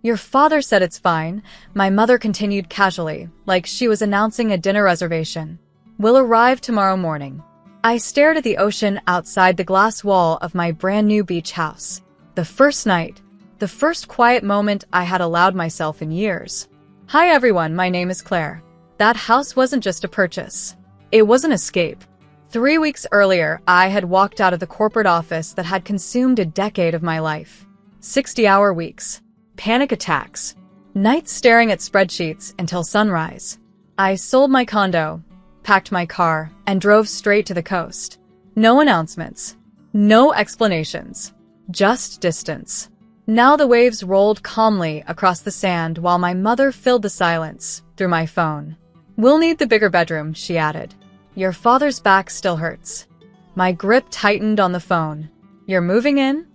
Your father said it's fine, my mother continued casually, like she was announcing a dinner reservation. We'll arrive tomorrow morning. I stared at the ocean outside the glass wall of my brand new beach house. The first night. The first quiet moment I had allowed myself in years. Hi everyone, my name is Claire. That house wasn't just a purchase. It was an escape. 3 weeks earlier, I had walked out of the corporate office that had consumed a decade of my life. 60-hour weeks. Panic attacks. Nights staring at spreadsheets until sunrise. I sold my condo, packed my car, and drove straight to the coast. No announcements. No explanations. Just distance. Now the waves rolled calmly across the sand while my mother filled the silence through my phone. We'll need the bigger bedroom, she added. Your father's back still hurts. My grip tightened on the phone. You're moving in?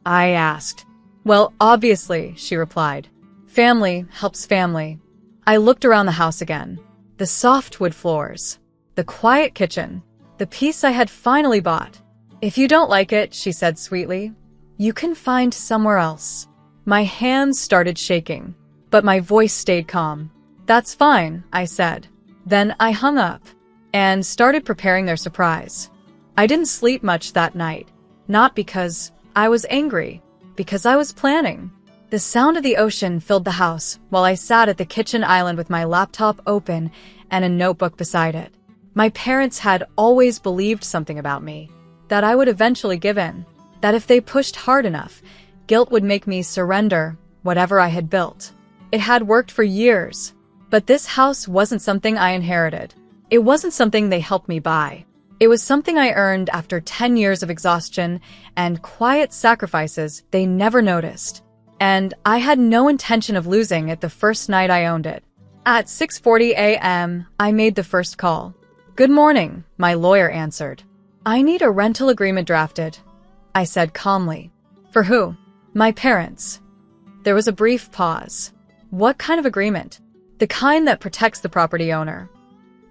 I asked. Well, obviously, she replied. Family helps family. I looked around the house again. The soft wood floors. The quiet kitchen. The peace I had finally bought. If you don't like it, she said sweetly, you can find somewhere else. My hands started shaking, but my voice stayed calm. That's fine, I said. Then I hung up and started preparing their surprise. I didn't sleep much that night, not because I was angry, because I was planning. The sound of the ocean filled the house while I sat at the kitchen island with my laptop open and a notebook beside it. My parents had always believed something about me, that I would eventually give in. That if they pushed hard enough, guilt would make me surrender whatever I had built. It had worked for years, but this house wasn't something I inherited. It wasn't something they helped me buy. It was something I earned after 10 years of exhaustion and quiet sacrifices they never noticed. And I had no intention of losing it the first night I owned it. At 6:40 a.m., I made the first call. Good morning, my lawyer answered. I need a rental agreement drafted, I said calmly. For who? My parents. There was a brief pause. What kind of agreement? The kind that protects the property owner.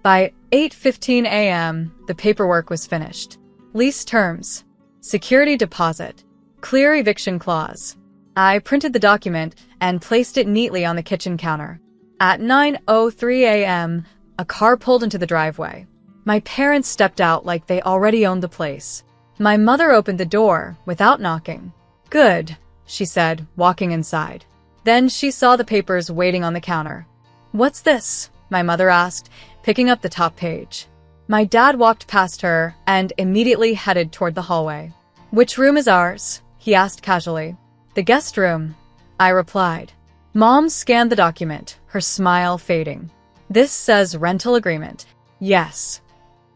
By 8:15 a.m., the paperwork was finished. Lease terms. Security deposit. Clear eviction clause. I printed the document and placed it neatly on the kitchen counter. At 9:03 a.m., a car pulled into the driveway. My parents stepped out like they already owned the place. My mother opened the door without knocking. Good, she said, walking inside. Then she saw the papers waiting on the counter. What's this? My mother asked, picking up the top page. My dad walked past her and immediately headed toward the hallway. Which room is ours? He asked casually. The guest room, I replied. Mom scanned the document, her smile fading. This says rental agreement. Yes.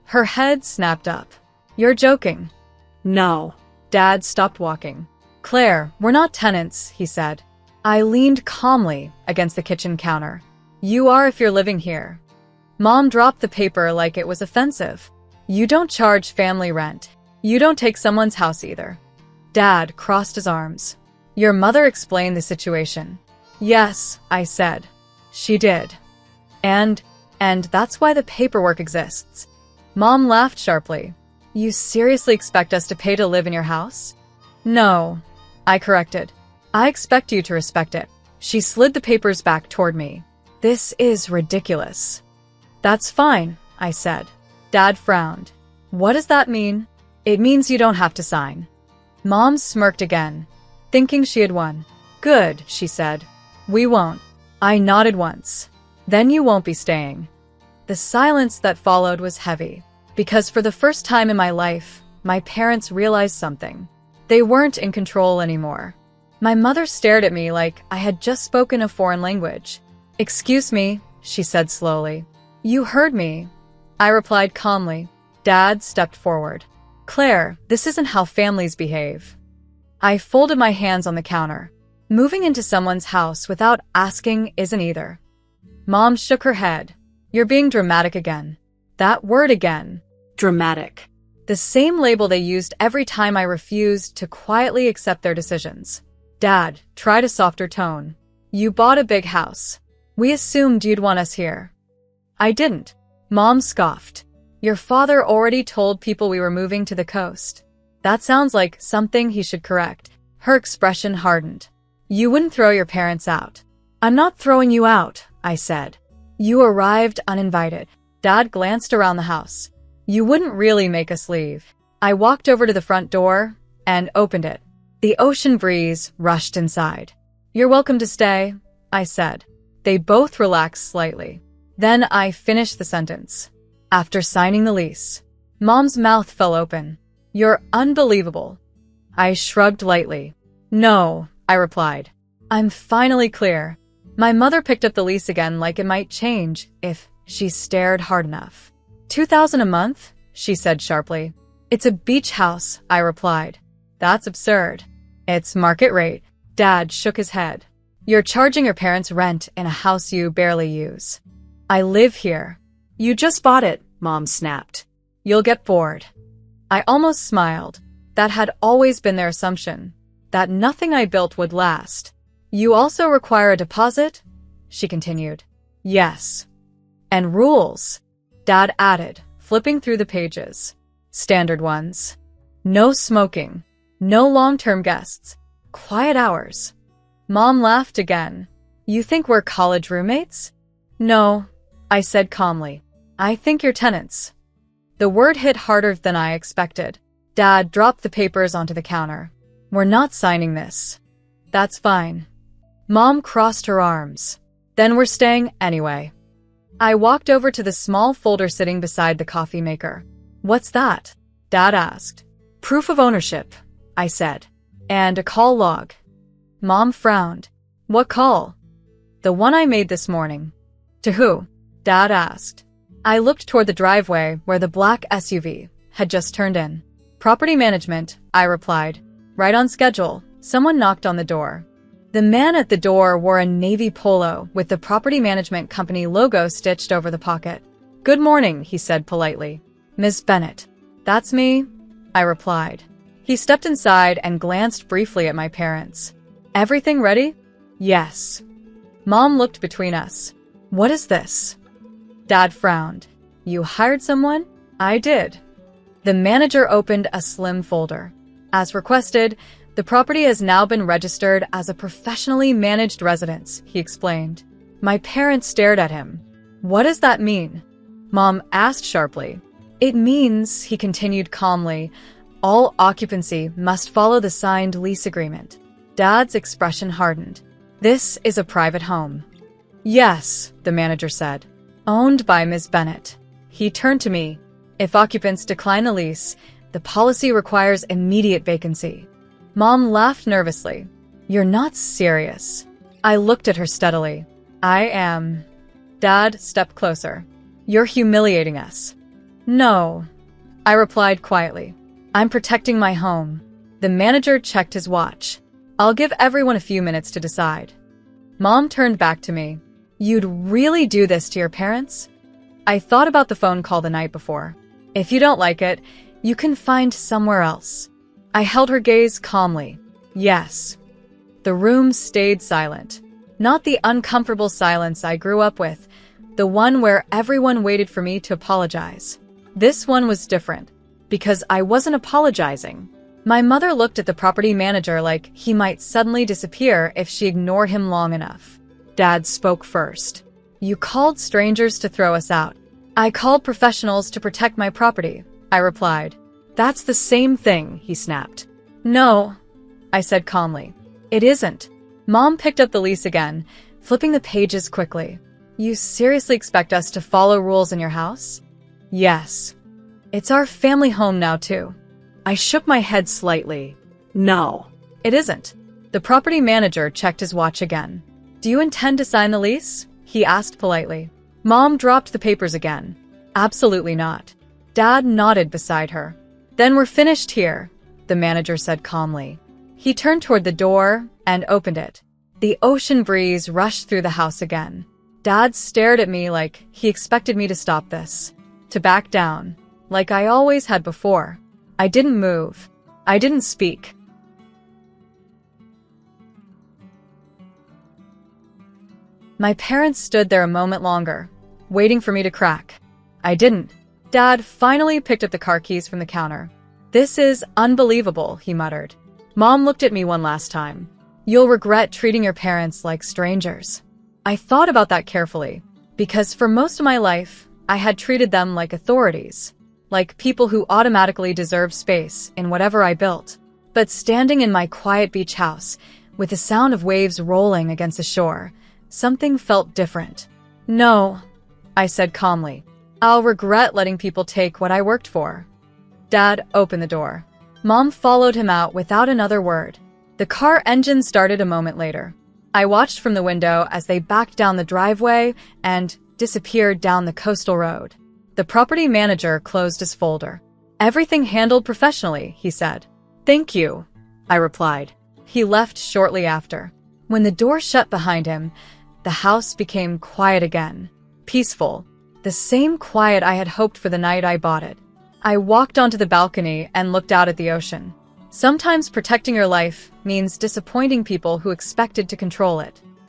Her head snapped up. You're joking. No. Dad stopped walking. Claire, we're not tenants, he said. I leaned calmly against the kitchen counter. You are if you're living here. Mom dropped the paper like it was offensive. You don't charge family rent. You don't take someone's house either. Dad crossed his arms. Your mother explained the situation. Yes, I said. She did. And that's why the paperwork exists. Mom laughed sharply. You seriously expect us to pay to live in your house? No, I corrected. I expect you to respect it. She slid the papers back toward me. This is ridiculous. That's fine, I said. Dad frowned. What does that mean? It means you don't have to sign. Mom smirked again, thinking she had won. Good, she said. We won't. I nodded once. Then you won't be staying. The silence that followed was heavy, because for the first time in my life, my parents realized something. They weren't in control anymore. My mother stared at me like I had just spoken a foreign language. Excuse me, she said slowly. You heard me, I replied calmly. Dad stepped forward. Claire, this isn't how families behave. I folded my hands on the counter. Moving into someone's house without asking isn't either. Mom shook her head. You're being dramatic again. That word again. Dramatic. The same label they used every time I refused to quietly accept their decisions. Dad, tried a softer tone. You bought a big house. We assumed you'd want us here. I didn't. Mom scoffed. Your father already told people we were moving to the coast. That sounds like something he should correct. Her expression hardened. You wouldn't throw your parents out. I'm not throwing you out, I said. You arrived uninvited. Dad glanced around the house. You wouldn't really make us leave. I walked over to the front door and opened it. The ocean breeze rushed inside. You're welcome to stay, I said. They both relaxed slightly. Then I finished the sentence. After signing the lease. Mom's mouth fell open. You're unbelievable. I shrugged lightly. No, I replied. I'm finally clear. My mother picked up the lease again like it might change if she stared hard enough. $2,000 a month? She said sharply. It's a beach house, I replied. That's absurd. It's market rate. Dad shook his head. You're charging your parents rent in a house you barely use. I live here. You just bought it, Mom snapped. You'll get bored. I almost smiled. That had always been their assumption, that nothing I built would last. You also require a deposit? She continued. Yes. And rules, Dad added, flipping through the pages. Standard ones. No smoking. No long-term guests. Quiet hours. Mom laughed again. You think we're college roommates? No, I said calmly. I think you're tenants. The word hit harder than I expected. Dad dropped the papers onto the counter. We're not signing this. That's fine. Mom crossed her arms. Then we're staying anyway. I walked over to the small folder sitting beside the coffee maker. What's that? Dad asked. Proof of ownership, I said. And a call log. Mom frowned. What call? The one I made this morning. To who? Dad asked. I looked toward the driveway where the black SUV had just turned in. Property management, I replied. Right on schedule. Someone knocked on the door. The man at the door wore a navy polo with the property management company logo stitched over the pocket. Good morning, he said politely. Miss Bennett. That's me, I replied. He stepped inside and glanced briefly at my parents. Everything ready? Yes. Mom looked between us. What is this? Dad frowned. You hired someone? I did. The manager opened a slim folder. As requested, the property has now been registered as a professionally managed residence, he explained. My parents stared at him. What does that mean? Mom asked sharply. It means, he continued calmly, all occupancy must follow the signed lease agreement. Dad's expression hardened. This is a private home. Yes, the manager said. Owned by Ms. Bennett. He turned to me. If occupants decline the lease, the policy requires immediate vacancy. Mom laughed nervously. You're not serious. I looked at her steadily. I am. Dad stepped closer. You're humiliating us. No, I replied quietly. I'm protecting my home. The manager checked his watch. I'll give everyone a few minutes to decide. Mom turned back to me. You'd really do this to your parents? I thought about the phone call the night before. If you don't like it, you can find somewhere else. I held her gaze calmly. Yes. The room stayed silent. Not the uncomfortable silence I grew up with, the one where everyone waited for me to apologize. This one was different, because I wasn't apologizing. My mother looked at the property manager like he might suddenly disappear if she ignored him long enough. Dad spoke first. You called strangers to throw us out. I called professionals to protect my property, I replied. That's the same thing, he snapped. No, I said calmly. It isn't. Mom picked up the lease again, flipping the pages quickly. You seriously expect us to follow rules in your house? Yes. It's our family home now, too. I shook my head slightly. No. It isn't. The property manager checked his watch again. Do you intend to sign the lease? He asked politely. Mom dropped the papers again. Absolutely not. Dad nodded beside her. Then we're finished here, the manager said calmly. He turned toward the door and opened it. The ocean breeze rushed through the house again. Dad stared at me like he expected me to stop this, to back down, like I always had before. I didn't move. I didn't speak. My parents stood there a moment longer, waiting for me to crack. I didn't. Dad finally picked up the car keys from the counter. This is unbelievable, he muttered. Mom looked at me one last time. You'll regret treating your parents like strangers. I thought about that carefully, because for most of my life, I had treated them like authorities, like people who automatically deserve space in whatever I built. But standing in my quiet beach house, with the sound of waves rolling against the shore, something felt different. No, I said calmly. I'll regret letting people take what I worked for. Dad opened the door. Mom followed him out without another word. The car engine started a moment later. I watched from the window as they backed down the driveway and disappeared down the coastal road. The property manager closed his folder. Everything handled professionally, he said. Thank you, I replied. He left shortly after. When the door shut behind him, the house became quiet again. Peaceful. The same quiet I had hoped for the night I bought it. I walked onto the balcony and looked out at the ocean. Sometimes protecting your life means disappointing people who expected to control it.